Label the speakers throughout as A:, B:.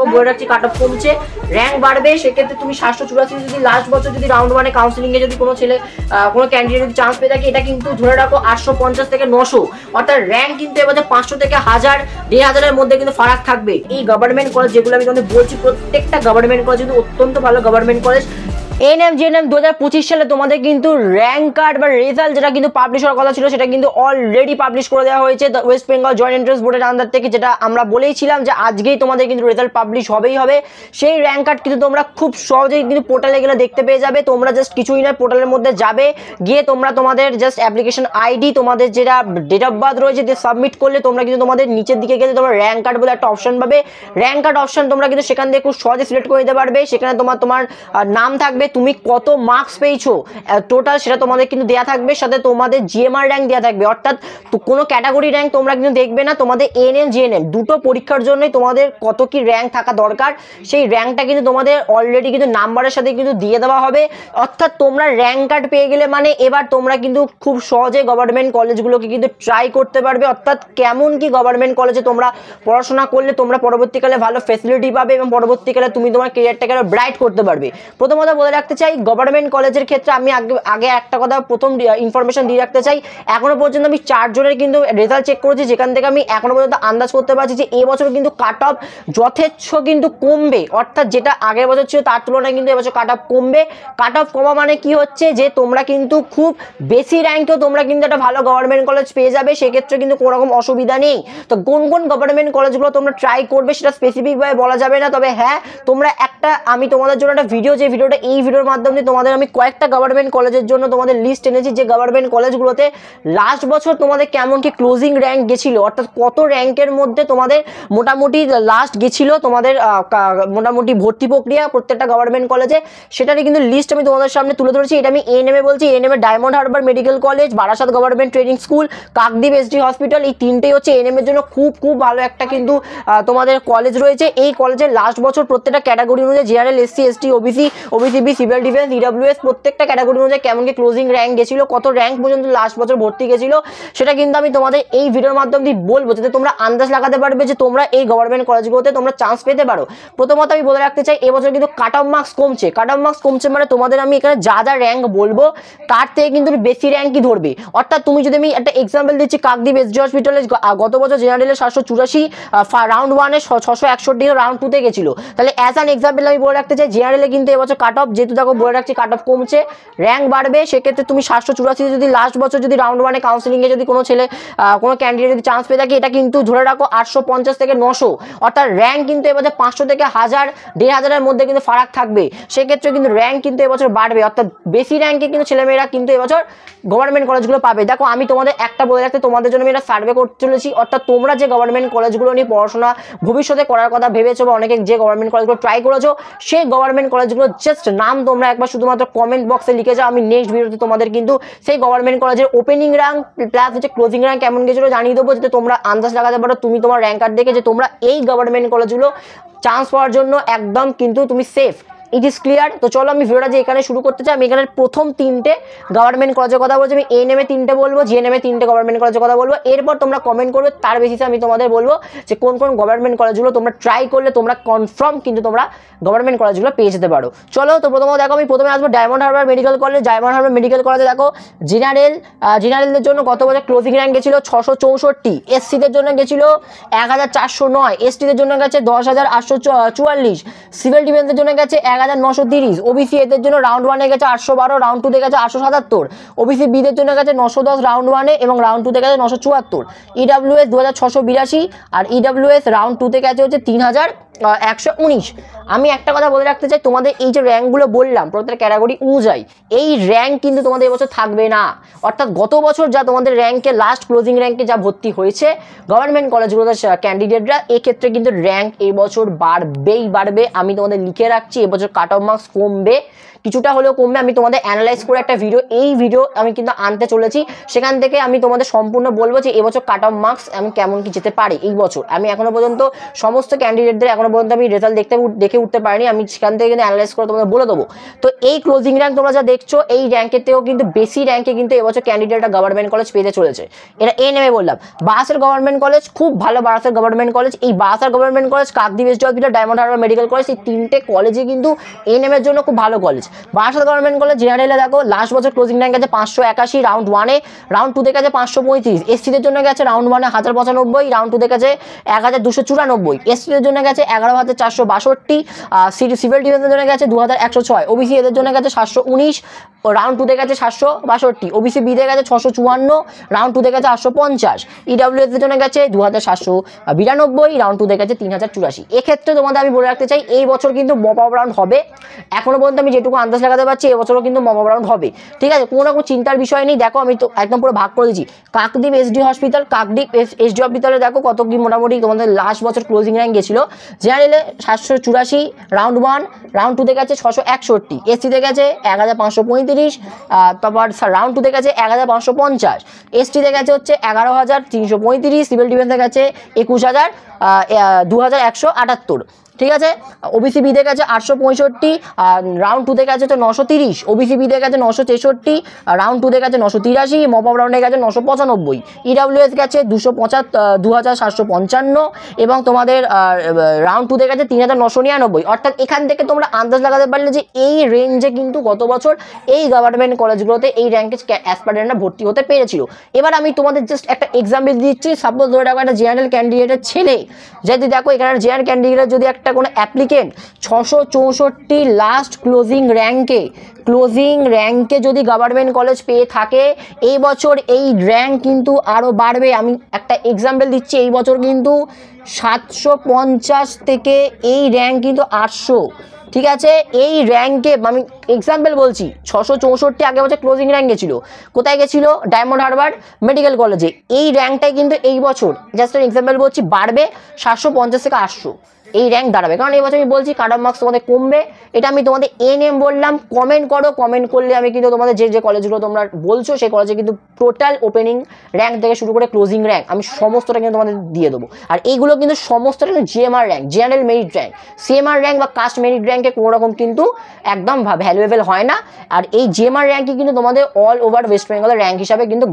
A: দেখো বলে রাখছি কাট অফ কমছে, র্যাঙ্ক বাড়বে, সেক্ষেত্রে তুমি 784 যদি লাস্ট বছর যদি রাউন্ড ওয়ানে কাউন্সিলিং এ যদি কোনো ছেলে কোনো ক্যান্ডিডেট যদি চান্স পেয়ে থাকে, এটা কিন্তু ধরে রাখো 850 থেকে 900, অর্থাৎ র্যাঙ্ক কিন্তু এবারে 500 থেকে 1000 1500 মধ্যে কিন্তু ফারাক থাকবে। এই গভর্নমেন্ট কলেজ যেগুলো আমি তোমাদের বলছি প্রত্যেকটা গভর্নমেন্ট কলেজ কিন্তু অত্যন্ত ভালো গভর্নমেন্ট কলেজ। এএনএম জিএনএম 2025 সালে তোমাদের কিন্তু র্যাঙ্ক কার্ড বা রেজাল্ট যেটা কিন্তু পাবলিশ হওয়ার কথা ছিল সেটা কিন্তু অলরেডি পাবলিশ করে দেওয়া হয়েছে ওয়েস্ট বেঙ্গল জয়েন্ট এন্ট্রান্স বোর্ডের আন্ডার থেকে, যেটা আমরা বলেইছিলাম যে আজকেই তোমাদের কিন্তু রেজাল্ট পাবলিশ হবেই হবে। সেই র্যাঙ্ক কার্ড কিন্তু তোমরা খুব সহজেই কিন্তু পোর্টালে গেলে দেখতে পেয়ে যাবে। তোমরা জাস্ট কিছুই না, পোর্টালের মধ্যে যাবে, গিয়ে তোমরা তোমাদের জাস্ট অ্যাপ্লিকেশন আইডি, তোমাদের যেটা ডেট অফ বার্থ রয়েছে দিয়ে সাবমিট করলে তোমরা কিন্তু তোমাদের নিচের দিকে গেলে তোমরা র্যাঙ্ক কার্ড বলে একটা অপশন পাবে। র্যাঙ্ক কার্ড অপশন তোমরা কিন্তু সেখান থেকে খুব সহজে সিলেক্ট করে দিতে পারবে। সেখানে তোমার নাম থাকবে, তুমি কত মার্কস পেয়েছো টোটাল সেটা তোমাদের কিন্তু দেয়া থাকবে, সাথে তোমাদের জিএমআর র্যাঙ্ক দেওয়া থাকবে, অর্থাৎ কোনো ক্যাটাগরি র্যাঙ্ক তোমরা কিন্তু দেখবে না। তোমাদের এএনএম জিএনএম দুটো পরীক্ষার জন্যই তোমাদের কত কি র্যাঙ্ক থাকা দরকার সেই র্যাঙ্কটা কিন্তু তোমাদের অলরেডি কিন্তু নাম্বারের সাথে কিন্তু দিয়ে দেওয়া হবে। অর্থাৎ তোমরা র্যাঙ্ক কার্ড পেয়ে গেলে মানে এবার তোমরা কিন্তু খুব সহজে গভর্নমেন্ট কলেজগুলোকে কিন্তু ট্রাই করতে পারবে। অর্থাৎ কেমন কি গভর্নমেন্ট কলেজে তোমরা পড়াশোনা করলে তোমরা পরবর্তীকালে ভালো ফ্যাসিলিটি পাবে এবং পরবর্তীকালে তুমি তোমার ক্যারিয়ারটাকে ব্রাইট করতে পারবে। প্রথমত বলে রাখতে চাই, গভর্নমেন্ট কলেজের ক্ষেত্রে আমি আগে একটা কথা প্রথম ইনফরমেশন দিয়ে রাখতে চাই, এখনো পর্যন্ত আমি 4 জনের কিন্তু রেজাল্ট চেক করেছি, যেখান থেকে আমি এখনো পর্যন্ত আন্দাজ করতে পারছি যে এবছর কিন্তু কাট অফ যথেচ্ছ কিন্তু কমবে। অর্থাৎ যেটা আগের বছর ছিল তার তুলনায় কিন্তু এবছর কাট অফ কমবে। কাট অফ কমা মানে কি হচ্ছে যে তোমরা কিন্তু খুব বেশি র্যাঙ্কেও তোমরা কিন্তু একটা ভালো গভর্নমেন্ট কলেজ পেয়ে যাবে, সেক্ষেত্রে কিন্তু কোনো রকম অসুবিধা নেই। তো কোন কোন গভর্নমেন্ট কলেজগুলো তোমরা ট্রাই করবে সেটা স্পেসিফিকভাবে বলা যাবে না, তবে হ্যাঁ তোমরা আমি তোমাদের জন্য একটা ভিডিও, যে ভিডিওটা এই ভিডিওর মাধ্যমে তোমাদের আমি কয়েকটা গভর্নমেন্ট কলেজের জন্য তোমাদের লিস্ট এনেছি, যে গভর্নমেন্ট কলেজগুলোতে লাস্ট বছর তোমাদের কেমন কি ক্লোজিং র্যাঙ্ক গেছিল, অর্থাৎ কত র্যাঙ্কের মধ্যে তোমাদের মোটামুটি লাস্ট গেছিল তোমাদের মোটামুটি ভর্তি প্রক্রিয়া প্রত্যেকটা গভর্নমেন্ট কলেজে, সেটারই কিন্তু লিস্ট আমি তোমাদের সামনে তুলে ধরেছি। এটা আমি এএনএমে বলছি, এএনএমে Diamond Harbour medical college, Barasat government training school, Kakdwip SD hospital, এই তিনটেই হচ্ছে এএনএমের জন্য খুব ভালো একটা কিন্তু তোমাদের কলেজ রয়েছে। এই কলেজের লাস্ট বছর প্রত্যেকটা ক্যাটাগরি অনুযায়ী general, SC, ST, OBC, civil defence, EWS প্রত্যেকটা ক্যাটাগরি অনুযায়ী কেমন কি ক্লোজিং র্যাঙ্ক গেছিল, কত র্যাঙ্ক পর্যন্ত লাস্ট বছর ভর্তি গেছিল, সেটা কিন্তু আমি তোমাদের এই ভিডিওর মাধ্যমে বলবো, যাতে তোমরা আন্দাজ লাগাতে পারবে যে তোমরা এই গভর্নমেন্ট কলেজগুলোতে তোমরা চান্স পেতে পারো। প্রথমত আমি বলে রাখতে চাই, এবছর কিন্তু কাট অফ মার্কস কমছে। কাট অফ মার্কস কমছে মানে তোমাদের আমি এখানে যা র্যাঙ্ক বলবো তার থেকে কিন্তু বেশি র্যাঙ্কই ধরবে। অর্থাৎ তুমি যদি আমি একটা এক্সাম্পল দিচ্ছি, কাকদ্বীপ এসডি হসপিটালে গত বছর জেনারেলের 784, রাউন্ড 1-এ 661 রাউন্ড 2-তে গেছিল, তাহলে অ্যাজ অ্যান এক্সাম্পল আমি বলে রাখতে চাই জেনারেলে কিন্তু এবছর কাট অফ, যেহেতু দেখো বলে রাখছি কাট অফ কমছে, র্যাঙ্ক বাড়বে, সেক্ষেত্রে তুমি 784 যদি লাস্ট বছর যদি রাউন্ড 1-এ কাউন্সিলিং এ যদি কোনো ছেলে কোনো ক্যান্ডিডেট যদি চান্স পেয়ে থাকে, এটা কিন্তু ধরে রাখো 850 থেকে 900, অর্থাৎ র্যাঙ্ক কিন্তু এবারে 500 থেকে 1000 1500 মধ্যে কিন্তু ফারাক থাকবে। সেক্ষেত্রে কিন্তু র্যাঙ্ক কিন্তু এবছর বাড়বে, অর্থাৎ বেশি র্যাঙ্কে কিন্তু ছেলেমেয়েরা কিন্তু এবছর গভর্নমেন্ট কলেজগুলো পাবে। দেখো আমি তোমাদের একটা বলে রাখতে, তোমাদের জন্য আমি একটা সার্ভে করতে চলেছি, অর্থাৎ তোমরা যে গভর্নমেন্ট কলেজগুলো নিয়ে পড়াশোনা ভবিষ্যতে করার কথা ভেবেছো বা অনেকে যে গভর্নমেন্ট কলেজগুলো ট্রাই করেছো, সেই গভর্নমেন্ট কলেজগুলো জাস্ট নাম তোমরা একবার শুধুমাত্র কমেন্ট বক্সে লিখে যাও। আমি নেক্সট ভিডিওতে তোমাদের কিন্তু সেই গভর্নমেন্ট কলেজের ওপেনিং র্যাঙ্ক প্লাস হচ্ছে ক্লোজিং র্যাঙ্ক কেমন গেছিলো জানিয়ে দেবো, যাতে তোমরা আন্দাজ লাগাতে পারো তুমি তোমার র্যাঙ্ক কার্ড দেখে যে তোমরা এই গভর্নমেন্ট কলেজগুলো চান্স পাওয়ার জন্য একদম কিন্তু তুমি সেফ। It is clear. তো চলো আমি ভিডিওটা যে এখানে শুরু করতে চাই, আমি এখানে প্রথম 3টে গভর্নমেন্ট কলেজের কথা বলছি, আমি এএনএমে 3টে বলবো, জিএনএমে 3টে গভর্নমেন্ট কলেজের কথা বলবো, এরপর তোমরা কমেন্ট করবে, তার বেসিসে আমি তোমাদের বলবো যে কোন কোন গভর্নমেন্ট কলেজগুলো তোমরা ট্রাই করলে তোমরা কনফার্ম কিন্তু তোমরা গভর্নমেন্ট কলেজগুলো পেয়ে যেতে পারো। চলো তো প্রথমত দেখো, আমি প্রথমে আসবো diamond Harbour medical college. Diamond Harbour medical কলেজে দেখো জেনারেলদের জন্য গত বছর ক্লোজিং র্যাঙ্ক গেছিল 664, এসসিদের জন্য গেছিল 1409, এসটিদের জন্য গেছে 10844, সিভিল ডিফেন্সের জন্য গেছে 1930, ওবিসি এদের জন্য রাউন্ড 1-এ গেছে 812, রাউন্ড 2-তে গেছে 877, ওবিসি বিদের জন্য গেছে 910 রাউন্ড 1-এ এবং রাউন্ড 2-তে গেছে 974, ইডব্লিউএস 2682 আর ইডব্লিউএস রাউন্ড 2-তে গেছে হচ্ছে 3119। আমি একটা কথা বলে রাখতে চাই, তোমাদের এই যে র্যাঙ্কগুলো বললাম প্রত্যেক ক্যাটাগরি অনুযায়ী, এই র্যাঙ্ক কিন্তু তোমাদের এবছর থাকবে না। অর্থাৎ গত বছর যা তোমাদের র্যাঙ্কে লাস্ট ক্লোজিং র্যাঙ্কে যা ভর্তি হয়েছে গভর্নমেন্ট কলেজগুলোতে ক্যান্ডিডেটরা, এক্ষেত্রে কিন্তু র্যাঙ্ক এবছর বাড়বে। আমি তোমাদের লিখে রাখছি, এবছর কাট অফ মার্কস কমবে, কিছুটা হলেও কমবে। আমি তোমাদের অ্যানালাইজ করে একটা ভিডিও আমি কিন্তু আনতে চলেছি, সেখান থেকে আমি তোমাদের সম্পূর্ণ বলবো যে এবছর কাট অফ মার্কস আমি কেমন কি যেতে পারি এই বছর। আমি এখনো পর্যন্ত সমস্ত ক্যান্ডিডেটদের এখনো পর্যন্ত আমি রেজাল্ট দেখে উঠতে পারিনি, আমি সেখান থেকে কিন্তু অ্যানালাইজ করে তোমাদের বলে দেবো। তো এই ক্লোজিং র্যাঙ্ক তোমরা যা দেখছো, এই র্যাঙ্কেতেও কিন্তু বেশি র্যাঙ্কে কিন্তু এবছর ক্যান্ডিডেটরা গভর্নমেন্ট কলেজ পেতে চলেছে। এটা নেমে বললাম, বারাসাত গভর্নমেন্ট কলেজ খুব ভালো, বারাসাত গভর্নমেন্ট কলেজ, এই Barasat government college, Kakdwip SD hospital, diamond Harbour medical college, এই তিনটে কলেজে কিন্তু এর জন্য খুব ভালো কলেজ। বারাসাত গভর্নমেন্ট কলেজ জেনারেলে দেখো লাস্ট বছর ক্লোজিং র্যাঙ্ক আছে 581, রাউন্ড 1-এ, রাউন্ড 2 গেছে 535, এসসিদের জন্য গেছে রাউন্ড 1-এ 1095, রাউন্ড 2 গেছে 1294, এসটিদের জন্য গেছে 11462, সিভিল ডিফেন্সের জন্য গেছে 2106, ওবিসি এদের জন্য গেছে 719, রাউন্ড 2 গেছে 762, ওবিসি বিতে গেছে 654, রাউন্ড 2 গেছে 850, ইডব্লিউএস এর জন্য গেছে 2792, রাউন্ড 2 গেছে 3084। এক্ষেত্রে তোমাদের আমি বলে রাখতে চাই এই বছর কিন্তু মপ আপ রাউন্ড হবে, এখনো পর্যন্ত আমি যেটুকু আন্দাজ লাগাতে পারছি এবছরও কিন্তু মপ আপ রাউন্ড হবে, ঠিক আছে, কোনো রকম চিন্তার বিষয় নেই। দেখো আমি তো একদম পুরো ভাগ করে দিচ্ছি, Kakdwip SD hospital, Kakdwip SD হসপিটালে দেখো কত কি মোটামুটি তোমাদের লাস্ট বছর ক্লোজিং র্যাঙ্ক গেছিল। জেনারেলে 784, রাউন্ড 1, রাউন্ড 2 গেছে 661, এসসিতে গেছে 1535, তারপর রাউন্ড 2 গেছে 1550, এসটিতে গেছে হচ্ছে 11335, সিভিল ডিফেন্সে গেছে 21,178, ঠিক আছে, ওবিসি বিতে গেছে 865, রাউন্ড 2 গেছে তো 930, ওবিসি বিতে গেছে 963, রাউন্ড 2 গেছে 983, মপ আপ রাউন্ডে গেছে 995, ইডব্লিউএস গেছে 2755 এবং তোমাদের রাউন্ড 2 গেছে 3999। অর্থাৎ এখান থেকে তোমরা আন্দাজ লাগাতে পারলে যে এই রেঞ্জে কিন্তু গত বছর এই গভর্নমেন্ট কলেজগুলোতে এই র্যাঙ্কে অ্যাসপারেন্টরা ভর্তি হতে পেরেছিল। এবার আমি তোমাদের জাস্ট একটা এক্সাম্পল দিচ্ছি, সাপোজ ধরে রাখো একটা জেনারেল ক্যান্ডিডেটের ছেলে, যদি দেখো এখানে জেনারেল ক্যান্ডিডেট যদি একটা কোনো অ্যাপ্লিকেন্ট 664 লাস্ট ক্লোজিং র্যাঙ্কে যদি গভর্নমেন্ট কলেজ পেয়ে থাকে, এই বছর এই র্যাঙ্ক কিন্তু আরও বাড়বে। আমি একটা এক্সাম্পল দিচ্ছি, এই বছর কিন্তু 750 থেকে এই র্যাঙ্ক কিন্তু 800, ঠিক আছে, এই র্যাঙ্কে আমি এক্সাম্পল বলছি 664 আগে বছর ক্লোজিং র্যাঙ্ক গেছিলো, কোথায় গেছিলো? ডায়মন্ড হারবার মেডিকেল কলেজে। এই র্যাঙ্কটাই কিন্তু এই বছর জাস্ট এক্সাম্পল বলছি বাড়বে 750 থেকে 800, এই র্যাঙ্ক দাঁড়াবে। কারণ এই বছর আমি বলছি কাট অফ মার্কস তোমাদের কমবে, এটা আমি তোমাদের এনএম বললাম। কমেন্ট করো, কমেন্ট করলে আমি কিন্তু তোমাদের যে কলেজগুলো তোমরা বলছো সেই কলেজে কিন্তু টোটাল ওপেনিং র্যাঙ্ক থেকে শুরু করে ক্লোজিং র্যাঙ্ক আমি সমস্তটা কিন্তু তোমাদের দিয়ে দেবো। আর এইগুলো কিন্তু সমস্তটা কিন্তু GMR rank, general merit rank, CMR rank বা কাস্ট মেরিট র্যাঙ্কে কোনো রকম কিন্তু একদম ভ্যালুয়েবল হয় না। আর এই জিএমআর র্যাঙ্কই কিন্তু তোমাদের অল ওভার ওয়েস্ট বেঙ্গলের র্যাঙ্ক হিসাবে কিন্তু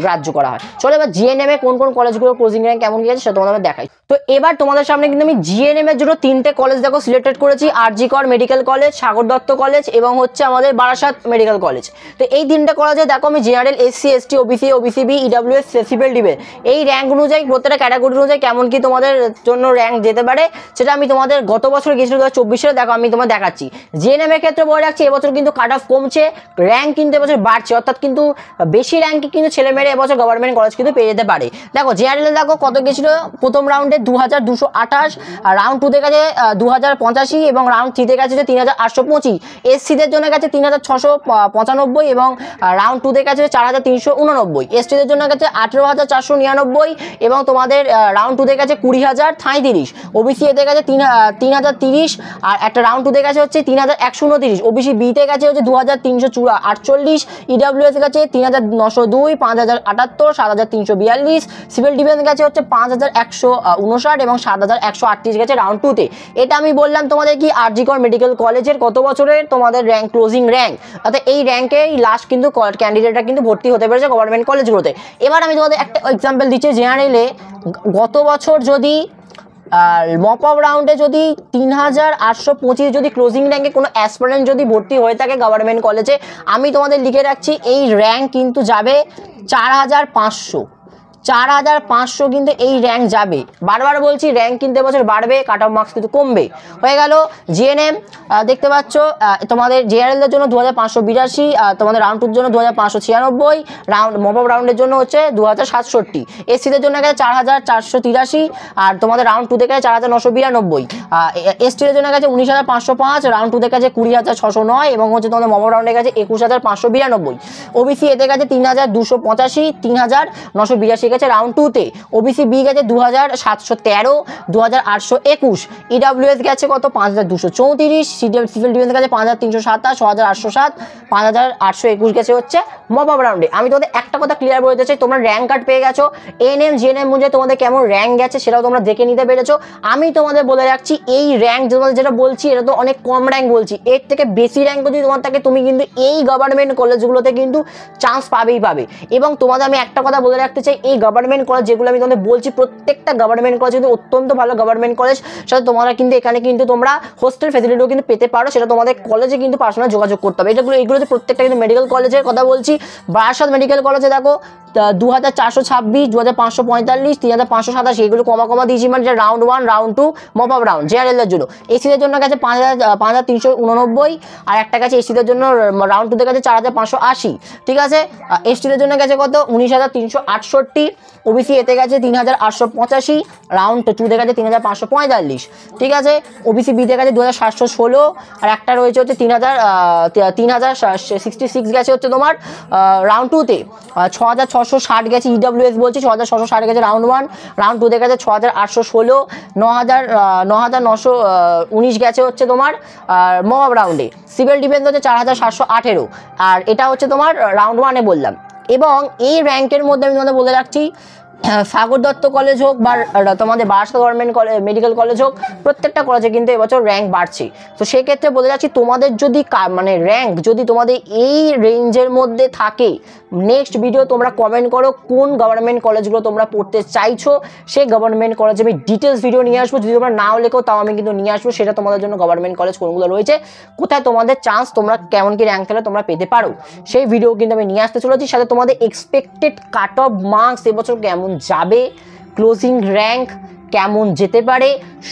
A: গ্রাহ্য করা হয়। চলো এবার জিএনএমে কোন কোন কলেজগুলো ক্লোজিং র্যাঙ্ক কেমন গিয়েছে সেটা তোমাদের দেখাই। তো এবার তোমাদের সামনে কিন্তু আমি জিএনএম এর জন্য 3টে কলেজ দেখো সিলেক্টেড করেছি, আরজি কর medical college, Sagar Dutta college এবং হচ্ছে আমাদের বারাসাত মেডিকেল কলেজ। তো এই 3টে কলেজে দেখো আমি general, SC, ST, OBC, OBC B, EWS, civil defence এই র্যাঙ্ক অনুযায়ী প্রত্যেকটা ক্যাটাগরি অনুযায়ী কেমন কি তোমাদের জন্য র্যাঙ্ক যেতে পারে সেটা আমি তোমাদের গত বছর গেছিল 2024 দেখো আমি তোমাদের দেখাচ্ছি। জিএনএম এর ক্ষেত্রে বলে রাখছি এবছর কিন্তু কাট অফ কমছে, র্যাঙ্ক কিন্তু এবছর বাড়ছে, অর্থাৎ কিন্তু বেশি র্যাঙ্কে কিন্তু ছেলেমেয়েরা এবছর গভর্নমেন্ট কলেজ কিন্তু পেয়ে যেতে পারে। দেখো জেনারেলে দেখো কত গেছিল, প্রথম রাউন্ডে 2228, রাউন্ড 2 গেছে 2085 এবং রাউন্ড 3 গেছে 3825, এসসিদের জন্য গেছে 3695 এবং রাউন্ড 2 গেছে 4389, এসটিদের জন্য গেছে 18499 এবং তোমাদের রাউন্ড 2 গেছে 20033, ওবিসি এতে গেছে 3030 আর একটা রাউন্ড 2 গেছে হচ্ছে 3129, ওবিসি বিতে গেছে হচ্ছে 2348, ইডব্লিউএস গেছে 3902, 5078, 7342, সিভিল ডিফেন্স গেছে হচ্ছে 5159 এবং 7138 গেছে রাউন্ড 2-তে। এটা আমি বললাম তোমাদের কি আরজি কর মেডিকেল কলেজের গত বছরের তোমাদের র্যাঙ্ক, ক্লোজিং র্যাঙ্ক, অর্থাৎ এই র্যাঙ্কেই লাস্ট কিন্তু ক্যান্ডিডেটরা কিন্তু ভর্তি হতে পেরেছে গভর্নমেন্ট কলেজগুলোতে। এবার আমি তোমাদের একটা এক্সাম্পল দিচ্ছি, জেনারেলে গত বছর যদি মপ আপ রাউন্ডে যদি 3825 যদি ক্লোজিং র্যাঙ্কে কোনো অ্যাসপিরেন্ট যদি ভর্তি হয়ে থাকে গভর্নমেন্ট কলেজে, আমি তোমাদের লিখে রাখছি এই র্যাঙ্ক কিন্তু যাবে 4500 কিন্তু এই র্যাঙ্ক যাবে। বারবার বলছি র্যাঙ্ক কিন্তু এবছর বাড়বে, কাট অফ মার্কস কিন্তু কমবে। হয়ে গেল জিএনএম, দেখতে পাচ্ছ তোমাদের জেনারেলদের জন্য 2582, তোমাদের রাউন্ড 2 জন্য 2596, রাউন্ড মপ আপ রাউন্ডের জন্য হচ্ছে 2067, এসসিদের জন্য গেছে 4483 আর তোমাদের রাউন্ড 2 গেছে 4992, এসটিদের জন্য গেছে 19505, রাউন্ড 2 গেছে 20609 এবং হচ্ছে তোমাদের মপ আপ রাউন্ডে গেছে 21592, ওবিসি এতে গেছে 3285, 3982 গেছে রাউন্ড 2-তে, ওবিসি বি গেছে 2713, 2821, ইডাব্লিউএস গেছে কত 5234, সিভিল ডিফেন্স গেছে 5327, 6807, 5821 গেছে হচ্ছে মপ আপ রাউন্ডে। আমি তোমাদের একটা কথা ক্লিয়ার বলে দিতে চাই, তোমরা র্যাঙ্ক কার্ড পেয়ে গেছো, এনএম জেএনএম অনুযায়ী তোমাদের কেমন র্যাঙ্ক গেছে সেটাও তোমরা দেখে নিতে পেরেছো। আমি তোমাদের বলে রাখছি এই র্যাঙ্ক তোমাদের যেটা বলছি এটা তো অনেক কম র্যাঙ্ক বলছি, এর থেকে বেশি র্যাঙ্ক যদি তোমার থাকে তুমি কিন্তু এই গভর্নমেন্ট কলেজগুলোতে কিন্তু চান্স পাবেই পাবে। এবং তোমাদের আমি একটা কথা বলে রাখতে চাই, এই গভর্নমেন্ট কলেজ যেগুলো আমি তোমাদের বলছি প্রত্যেকটা গভর্নমেন্ট কলেজ কিন্তু অত্যন্ত ভালো গভর্নমেন্ট কলেজ, সেটা তোমরা কিন্তু এখানে কিন্তু তোমরা হোস্টেল ফেসিলিটিও কিন্তু পেতে পারো, সেটা তোমাদের কলেজে কিন্তু পার্সোনাল যোগাযোগ করতে হবে। এগুলো যে প্রত্যেকটা কিন্তু মেডিকেল কলেজের কথা বলছি। বারাসাত মেডিকেল কলেজে দেখো 2426, 2545, 3587, এগুলো কমা দিয়েছি, মানে round 1 round 2 mop up round জেআরএলের জন্য। এসিদের জন্য গেছে 5389, আর একটা গেছে এসিদের জন্য রাউন্ড 2 তে গেছে 4580, ঠিক আছে। এসটিদের জন্য গেছে কত 19368, ওবিসি এতে গেছে 3885, রাউন্ড 2 তে গেছে 3545, ঠিক আছে। ওবিসি বিতে গেছে 2716, আর একটা রয়েছে হচ্ছে 3066 গেছে হচ্ছে তোমার রাউন্ড 2-তে, 6660 গেছে ইডাব্লিউএস বলছি, 6660 গেছে রাউন্ড 1, রাউন্ড 2 তে গেছে 6816, 9919 গেছে হচ্ছে তোমার মপ আপ রাউন্ডে। সিভিল ডিফেন্স হচ্ছে 4718, আর এটা হচ্ছে তোমার রাউন্ড 1-এ বললাম। এবং এই র্যাঙ্কের মধ্যে আমি তোমাদের বলে রাখছি, সাগর দত্ত কলেজ হোক বা তোমাদের Barasat government college medical college হোক, প্রত্যেকটা কলেজে কিন্তু এবছর র্যাঙ্ক বাড়ছে। তো সেক্ষেত্রে বলে যাচ্ছি, তোমাদের যদি মানে র্যাঙ্ক যদি তোমাদের এই রেঞ্জের মধ্যে থাকে, নেক্সট ভিডিও তোমরা কমেন্ট করো কোন গভর্নমেন্ট কলেজগুলো তোমরা পড়তে চাইছো, সেই গভর্নমেন্ট কলেজে আমি ডিটেলস ভিডিও নিয়ে আসবো। যদি তোমরা নাও লেখো তাও আমি কিন্তু নিয়ে আসবো, সেটা তোমাদের জন্য গভর্নমেন্ট কলেজ কোনগুলো রয়েছে, কোথায় তোমাদের চান্স, তোমরা কেমন কি র্যাঙ্ক পেলে তোমরা পেতে পারো, সেই ভিডিও কিন্তু আমি নিয়ে আসতে চলেছি। সাথে তোমাদের এক্সপেক্টেড কাট অফ মার্কস এবছর কেমন যাবে, ক্লোজিং র্যাঙ্ক কেমন যেতে পারে,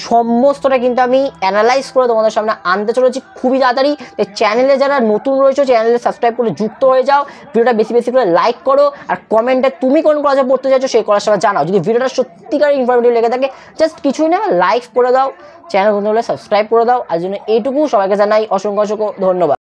A: সমস্তটা কিন্তু আমি অ্যানালাইজ করে তোমাদের সামনে আনতে চলেছি খুবই তাড়াতাড়ি। চ্যানেলে যারা নতুন রয়েছে চ্যানেলে সাবস্ক্রাইব করে যুক্ত হয়ে যাও, ভিডিওটা বেশি বেশি করে লাইক করো, আর কমেন্টে তুমি কোন কলেজে পড়তে চাইছো সেই কলেজটা জানাও। যদি ভিডিওটা সত্যিকার ইনফরমেটিভ লেগে থাকে জাস্ট কিছুই না, লাইক করে দাও, চ্যানেল বন্ধু হলে সাবস্ক্রাইব করে দাও। আর জন্য এইটুকু, সবাইকে জানাই অসংখ্য ধন্যবাদ।